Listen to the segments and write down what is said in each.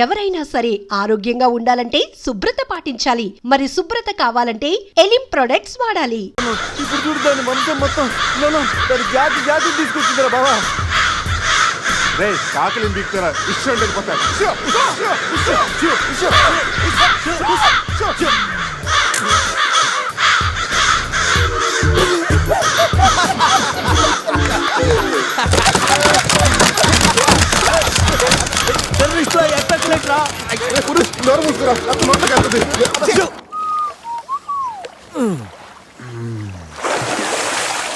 ఎవరైనా సరే ఆరోగ్యంగా ఉండాలంటే శుభ్రత పాటించాలి. మరి శుభ్రత కావాలంటే ఎలిం ప్రొడక్ట్స్ వాడాలి. ఇప్పుడు చూడు దాని మొత్తం దాని జాతి తీసుకొచ్చిందిరా బావా. రే కాకులు దిక్కుతారా ఇష్టం వెళ్ళిపోతారు.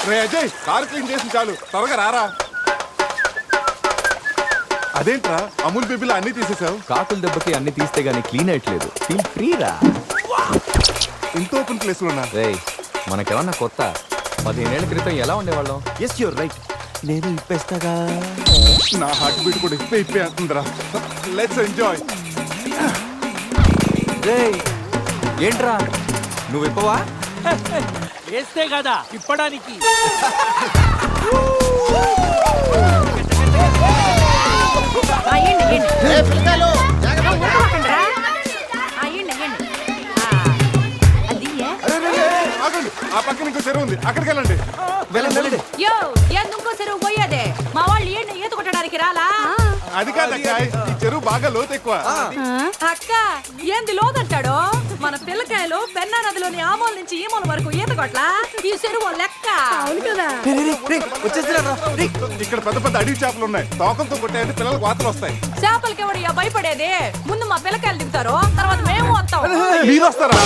రే అజయ్ కారు క్లీన్ చేసి చాలు, త్వరగా రారా. అదేంట్రా అమూల్ బేబీలో అన్ని తీసేసావు? కాకుల దెబ్బకి అన్ని తీస్తే గానీ క్లీన్ అయ్యట్లేదు. ఫీల్ ఫ్రీ రా. ఇంత ఓపెన్ ప్లేస్ లో ఉన్నా. రే మనకేమన్నా కొత్త? 15 ఏళ్ల క్రితం ఎలా ఉండేవాళ్ళం? Yes you're right. నేను ఇప్పేస్తాగా. నా హార్ట్ బీట్ కూడా ఇప్పే అంటుందిరా. Let's enjoy. రే ఏంట్రా నువ్వు ఇప్పవా? వేస్తే కదా ఇప్పడానికి. ఆ పక్కన ఇంకో చెరువు ఉంది, అక్కడికి వెళ్ళండి. ఇంకో చెరువు పోయేదే మా వాళ్ళు ఈత కొట్టడానికి రాలా? అది కాదక్క, ఈ చెరువు బాగా లోతు ఎక్కువ. అక్క ఏంది లోతంటాడు? మన పిల్లకాయలు పెన్నా నదిలోని ఆమోల నుంచి ఈమోల వరకు ఈత కొట్లా. ఈ చెరువు లెక్క. అవును కదా. ఇక్కడ పెద్ద పెద్ద అడవి చేపలు ఉన్నాయి, తోకలతో కొట్టాయంటే పిల్లలకు వాతలు వస్తాయి. చేపలకి ఎవడయ్యా భయపడేది? ముందు మా పిల్లకాయలు దిగుతారు, తర్వాత మేము వస్తాం. మీరు వస్తారా?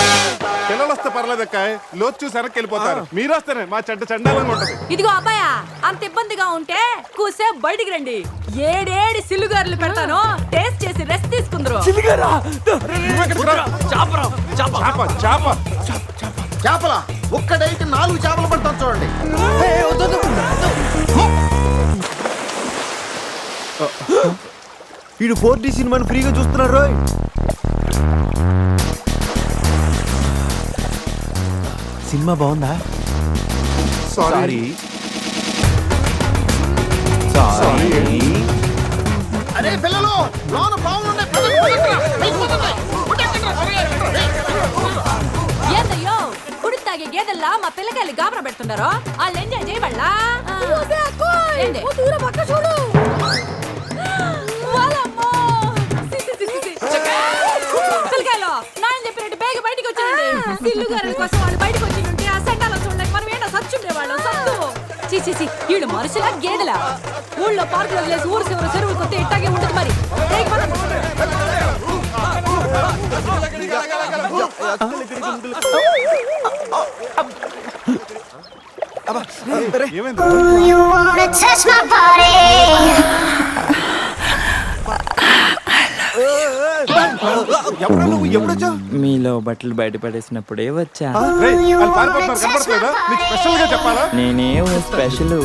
పిల్లలు వస్తే పర్లేదక్క, లోతు చూసి వెనక్కి వెళ్ళిపోతారు. మీరు వస్తేనే మా చండాలంగా ఉంటది. ఇదిగో అబ్బాయా, అంత ఇబ్బందిగా ఉంటే కూసే బయటికి రండి. ఏడేడి సిల్లుగారులు పెడతాను, టేస్ట్ చేసి రెస్ట్ తీసుకుందరు. చేపల ఒక్కడైతే 4 చేపలు పడతాను చూడండి. వీడు 4D సినిమాని ఫ్రీగా చూస్తున్నారు. సినిమా బాగుందా? సారీ. అరే పిల్లలు, లోన బాగుండే ఏందయ్యో కుడి తాగే గేదెల్లా మా పిల్లకాయలు గాబరా పెడుతున్నారో? వాళ్ళు ఎంజాయ్ చేయబడలా? పిల్లకాయలు నాయన చెప్పినట్టు బేగ బయటికి వచ్చేయండి. సిల్లుగారుల కోసం వాళ్ళు బయటకు వచ్చింటే ఆ సండాలో చూడలేక మనం ఏంటో సచ్చుండేవాళ్ళం. సత్తు చీచి వీళ్ళు మనుషులా గేదెలా? ఊళ్ళో పార్కులో వదిలేసి ఊరు చివరి చెరువులు కొత్త ఇట్టాగే ఉంటుంది. మరి మీలో బట్టలు బయట పడేసినప్పుడే వచ్చా. నేనేం special.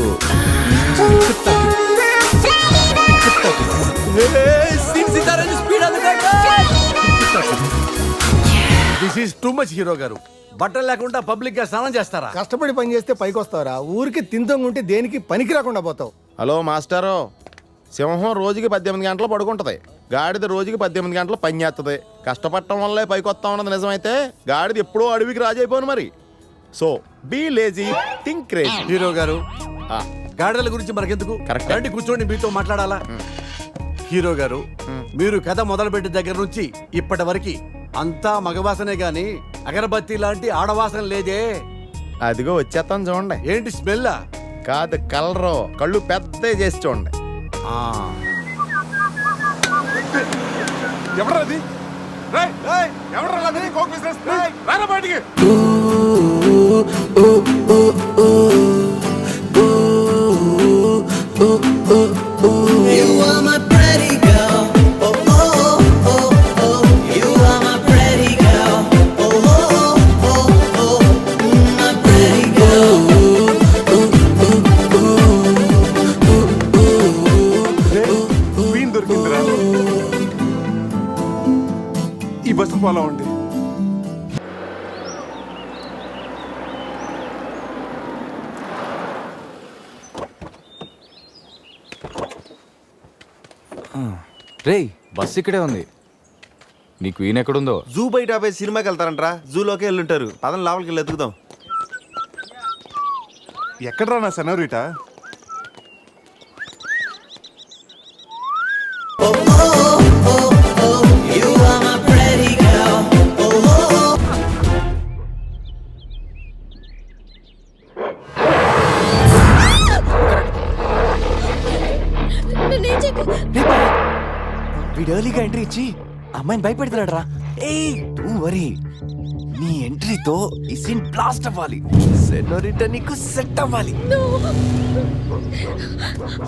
This is too much hero గారు. బట్టలు లేకుండా పబ్లిక్ గా స్నానం చేస్తారా? కష్టపడి పని చేస్తే పైకి వస్తావరా? ఊరికి తింతంగుంటే దేనికి పనికి రాకుండా పోతావు. హలో మాస్టారు, సింహం రోజుకి 18 గంటలు పడుకుంటది, గాడిద రోజుకి 18 గంటలు పని చేస్తుంది. కష్టపడటం వల్లే పైకి వస్తా ఉన్నది నిజమైతే గాడిద ఎప్పుడూ అడవికి రాజైపోను. మరి so be lazy, think crazy. Hero గారు, గాడిదల గురించి మనకెందుకు, కరెక్ట్. రండి కూర్చోండి, మీతో మాట్లాడాలా. హీరో గారు, మీరు కథ మొదలుపెట్టిన దగ్గర నుంచి ఇప్పటి వరకు అంతా మగవాసనే గాని అగరబత్తి లాంటి ఆడవాసన లేదే. అదిగో వచ్చేస్తాను చూడండి. ఏంటి స్మెల్? కాదు కలరు, కళ్ళు పెద్ద చేసి చూడండి. ఎవరది? ఎవరు కోక్ బిజినెస్ రారా బయటికి. దొరికిందిరా, ఈ బస్సు పోలా ఉండి. రేయ్ బస్ ఇక్కడే ఉంది. నీ క్వీన్ ఎక్కడుందో? జూ బయట ఆపే సినిమాకి వెళ్తారంట్రా, జూలోకి వెళ్ళుంటారు. పదం లోపలికి వెళ్ళి ఎత్తుకుదాం. ఎక్కడ్రా నా సెనోరిటా? వీడు ఎర్లీగా ఎంట్రీ ఇచ్చి అమ్మాయిని భయపెడుతున్నాడు రా. ఏయ్ డోంట్ వరీ, నీ ఎంట్రీతో ఈ సీన్ బ్లాస్ట్ అవ్వాలి. సెనోరిటా నీకు సెట్ అవ్వాలి.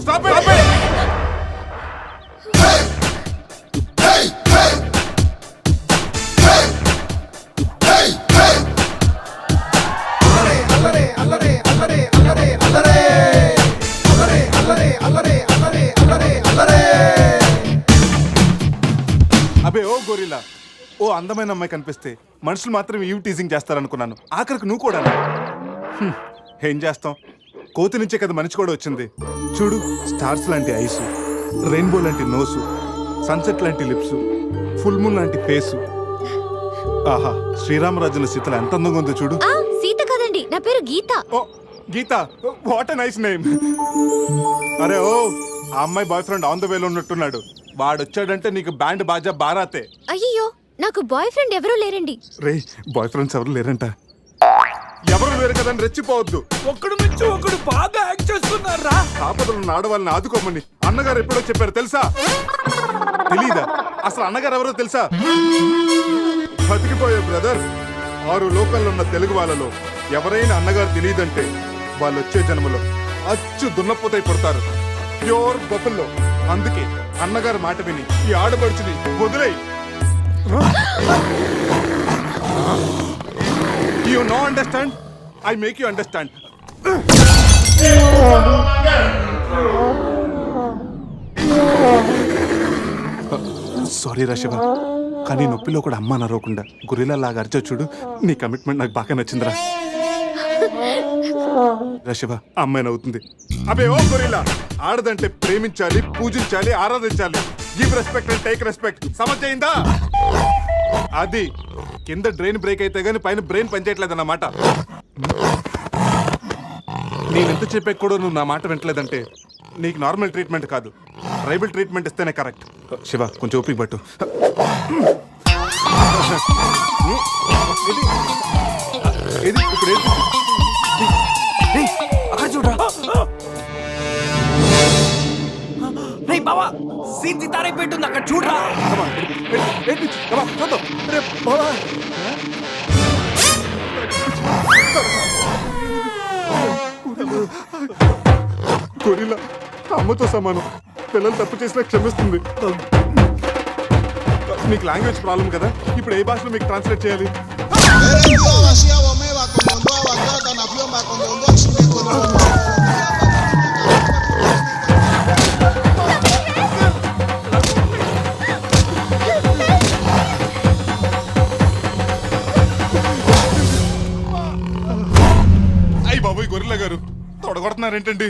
Stop it! అబే ఓ గొరిల్లా, ఓ అందమైన అమ్మాయి కనిపిస్తే మనుషులు మాత్రం ఈవ్ టీజింగ్ చేస్తారనుకున్నాను. ఆఖరికి నువ్వు కూడా. ఏం చేస్తాం, కోతి నుంచే కదా మనిషి కూడా వచ్చింది. చూడు, స్టార్స్ లాంటి ఐసు, రెయిన్బో లాంటి నోసు, సన్సెట్ లాంటి లిప్స్, ఫుల్ మూన్ లాంటి ఫేసు. ఆహా, శ్రీరామరాజుల సీతలు ఎంత అందంగా ఉందో చూడు. సీత కదండి, నా పేరు గీత. ఓ గీత, వాట్ ఎ నైస్ నేమ్. అరే ఓ, ఆ అమ్మాయి బాయ్ ఫ్రెండ్ ఆన్ ద వేలో ఉన్నట్టున్నాడు. వాడు వచ్చాడంటే నీకు బ్యాండ్ బాజా బారాతే. అయ్యో, నాకు బాయ్ ఫ్రెండ్ ఎవరూ లేరండి. రే, బాయ్ ఫ్రెండ్స్ ఎవరు లేరంట. ఎవరు లేరు కదని రెచ్చిపోవద్దు. ఒకడు నుంచి ఒకడు బాగా యాక్ట్ చేస్తున్నారా. ఆపదలు ఆడవాళ్ళని ఆదుకోమని అన్నగారు ఎప్పుడో చెప్పారు తెలుసా? తెలీదా? అసలు అన్నగారు ఎవరో తెలుసా? బతికిపోయే బ్రదర్, 6 లోకల్లో ఉన్న తెలుగు వాళ్ళలో ఎవరైనా అన్నగారు తెలియదంటే వాళ్ళు వచ్చే జన్మలో అచ్చు దున్నపోతై పుడతారు. ప్యూర్ బొఫల్లో. అందుకే అన్నగారు మాట విని ఈ ఆడపడుచుని వదిలేయి. You no understand? I make you understand. Sorry రాశివ, కానీ నొప్పిలో కూడా అమ్మ నరవకుండా గురిలా లాగా అరిచో చూడు. నీ కమిట్మెంట్ నాకు బాగా నచ్చిందిరా. రాశివ, అమ్మాయి నవ్వుతుంది. అబే ఓ గొరిల్లా, ఆడదంటే ప్రేమించాలి, పూజించాలి, ఆరాధించాలి. Give respect and take respect. సమర్థయిందా? అది కింద డ్రైన్ బ్రేక్ అయితే గానీ పైన బ్రెయిన్ పనిచేయట్లేదు అన్నమాట. నేను ఎంత చెప్పే కూడా నువ్వు నా మాట వింటలేదంటే నీకు నార్మల్ ట్రీట్మెంట్ కాదు, ట్రైబల్ ట్రీట్మెంట్ ఇస్తేనే కరెక్ట్. శివ, కొంచెం ఓపిక పట్టు. ఇది ఇప్పుడు అక్కడ చూడరా. రేయ్ బావా, సీన్ తారైపోయింది అక్కడ చూడరా. గొరిల్లా అమ్మతో సమానం. పిల్లలు తప్పు చేసినా క్షమిస్తుంది. మీకు లాంగ్వేజ్ ప్రాబ్లం కదా, ఇప్పుడు ఏ భాషలో మీకు ట్రాన్స్లేట్ చేయాలి? అయ్యి బాబోయ్, గొరిల్లా గారు తొడగొడుతున్నారేంటండి?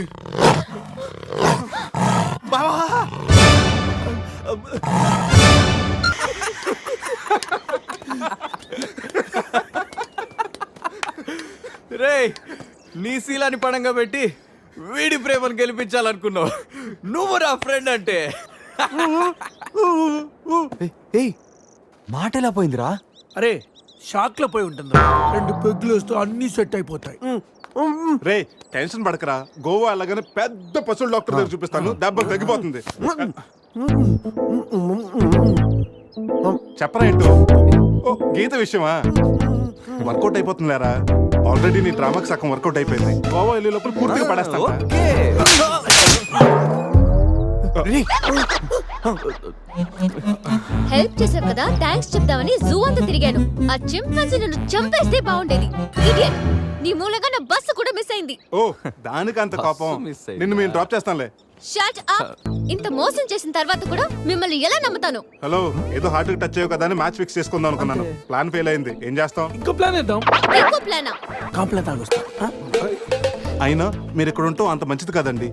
రే, నీ శీలాన్ని పడంగా పెట్టి వీడి ప్రేమను గెలిపించాలనుకున్నావు. నువ్వు నా ఫ్రెండ్ అంటే. ఏయ్, మాట ఎలా పోయిందిరా? అరే, షాక్ లో పోయి ఉంటుంది. 2 పెగ్గులు వస్తూ అన్ని సెట్ అయిపోతాయి. రే, టెన్షన్ పడకరా. గోవా అలాగనే పెద్ద పశువుల డాక్టర్ దగ్గర చూపిస్తాను, దెబ్బ తగ్గిపోతుంది. చెప్పరా ఏంటో? ఓ గీత విషయమా? వర్కౌట్ అయిపోతుంది లేరా. ఆల్రెడీ నీ డ్రామాకి సగం వర్కౌట్ అయిపోయింది. గోవా వెళ్ళే లోపల పూర్తిగా పడేస్తాను. హెల్ప్ చేశావు కదా, థ్యాంక్స్ చెప్దామని జూ అంతా తిరిగాను. ఆ చింపాంజీ నన్ను చంపేస్తే బాగుండేది. ఇడియట్, నీ మూలంగా నా బస్సు కూడా మిస్ అయింది. ఓ, దానికి అంత కోపం. నిన్ను మేము డ్రాప్ చేస్తానులే. Shut up. ఇంత మోసం చేసిన తర్వాత కూడా మిమ్మల్ని ఎలా నమ్ముతాను? హలో, ఏదో హార్ట్ టచ్ అయ్యో కదా అని మ్యాచ్ ఫిక్స్ చేసుకుందాం అనుకున్నాను. ప్లాన్ ఫెయిల్ అయింది. ఏం చేస్తాం? ఇంకో ప్లాన్ వేద్దాం. ఇంకో ప్లానా? కాంప్లైంట్ తాగొస్తా. అయినా మీరు ఇక్కడ ఉంటాం అంత మంచిది కదండి.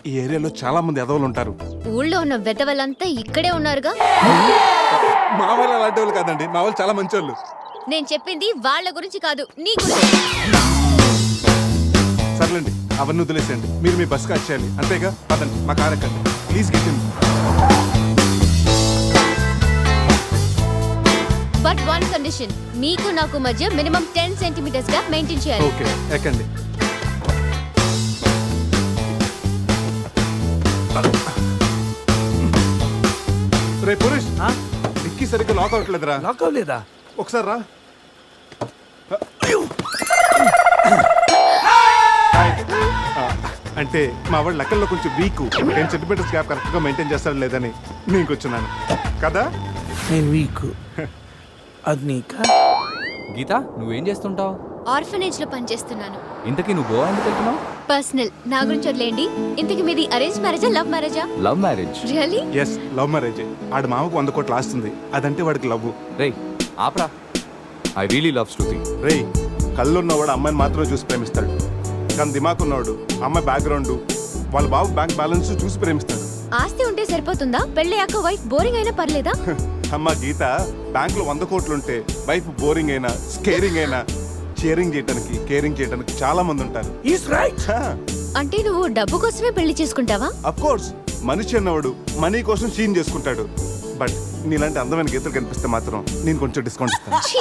ఈ ఏరియాలో చాలా మంది ఎదవలు ఉంటారు. ఊళ్ళో ఉన్న వెధవలంతా ఇక్కడే ఉన్నారుగా. మా వాళ్ళు అలాంటి వాళ్ళు కాదండి, మా వాళ్ళు చాలా మంచి వాళ్ళు. నేను చెప్పింది వాళ్ళ గురించి కాదు, నీ గురించి. సర్లేండి, అవన్నీ వదిలేసేయండి. మీరు మీ బస్కి వచ్చేయాలి అంతేగా. పదండి, మా కార్ ఎక్కండి please. Get in. But one condition, మీకు నాకు మధ్య మినిమం 10 సెంటీమీటర్స్ గా మెయింటైన్ చేయాలి. ఓకే, ఎక్కండి. రే పురుష్, డిక్కీ సరిగ్గా లాక్ అవ్వట్లేదురా. లాక్ అవ్వలేదా? ఒకసారి రా. అంటే మా వాడు లెక్కల్లో కొంచెం వీక్. 10 సెంటీమీటర్స్ గ్యాప్ కరెక్ట్గా మెయింటైన్ చేస్తాడు లేదని నేను కూర్చున్నాను కదా. నేను వీక్. అది నీకా? గీత, నువ్వేం చేస్తుంటావు? ఆర్ఫనేజ్ లో పనిచేస్తున్నాను. ఇంతకీ నువ్వు గోవా ఎందుకు వెళ్తున్నావు? పర్సనల్, నా గురించి వదిలేండి. ఇంతకి మీది అరేంజ్ మ్యారేజా, లవ్ మ్యారేజా? Love marriage. Really? Yes, love marriage. ఆడు మామకు 100 కోట్లు ఆస్తుంది, అదంటే వాడికి లవ్. రేయ్ ఆప్రా, ఐ రియలీ లవ్ శృతి. రేయ్, కళ్ళున్నవాడు అమ్మాయిని మాత్రమే చూసి ప్రేమిస్తాడు, కానీ దిమాక్ ఉన్నవాడు అమ్మాయి బ్యాక్గ్రౌండ్, వాళ్ళ బాబు బ్యాంక్ బ్యాలెన్స్ చూసి ప్రేమిస్తాడు. ఆస్తి ఉంటే సరిపోతుందా? పెళ్ళయ్యాక వైఫ్ బోరింగ్ అయినా పర్లేదా? అమ్మ గీత, బ్యాంక్ లో 100 కోట్లుంటే వైఫ్ బోరింగ్ అయినా స్కేరింగ్ అయినా షేరింగ్ చేయడానికి కేరింగ్ చేయడానికి చాలా మంది ఉంటారు. అంటే నువ్వు డబ్బు కోసమే పెళ్లి చేసుకుంటావా? అఫ్ కోర్స్, మనిషి అన్నవాడు మనీ కోసం షీన్ చేసుకుంటాడు. బట్ నీలాంటి అందమైన గీతలు కనిపిస్తే మాత్రం నేను కొంచెం డిస్కౌంట్ ఇస్తాను. ఛీ!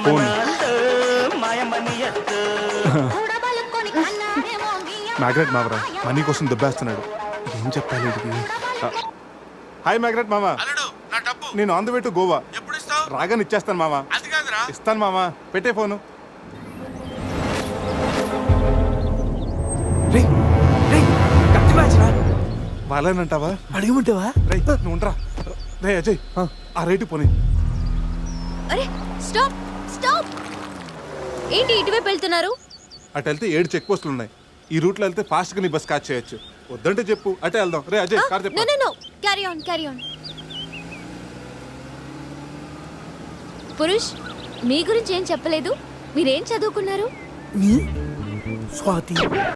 ఫోన్. మ్యాగ్రెట్ మావరా మనీ కోసం దుబ్బేస్తున్నాడు. ఏం చెప్పాలి వీడికి? హాయ్ మ్యాగ్రెట్ మామా, నేను on the way to Goa. రాగానే ఇచ్చేస్తాను మామా. ఇస్తాను మామా, పెట్టే ఫోను. వాళ్ళేనంటావా? అడిగమంటావా? రే నువ్వు ఉండరా. రే అజయ్, ఆ రేటు పోనీ. అరే స్టాప్ స్టాప్! ఏంటి ఇటువైపు వెళ్తున్నారు? అటు వెళ్తే 7 చెక్ పోస్టులు ఉన్నాయి. ఈ రూట్లో వెళ్తే ఫాస్ట్గా నీ బస్ క్యాచ్ చేయొచ్చు. వద్దంటే చెప్పు, అటే వెళ్దాం. రే అజయ్, కార్ నో చెప్పు. No no, carry on carry on. Purush, మీ గురించి ఏం చెప్పలేదు. మీరేం చదువుకున్నారు? స్వాతి.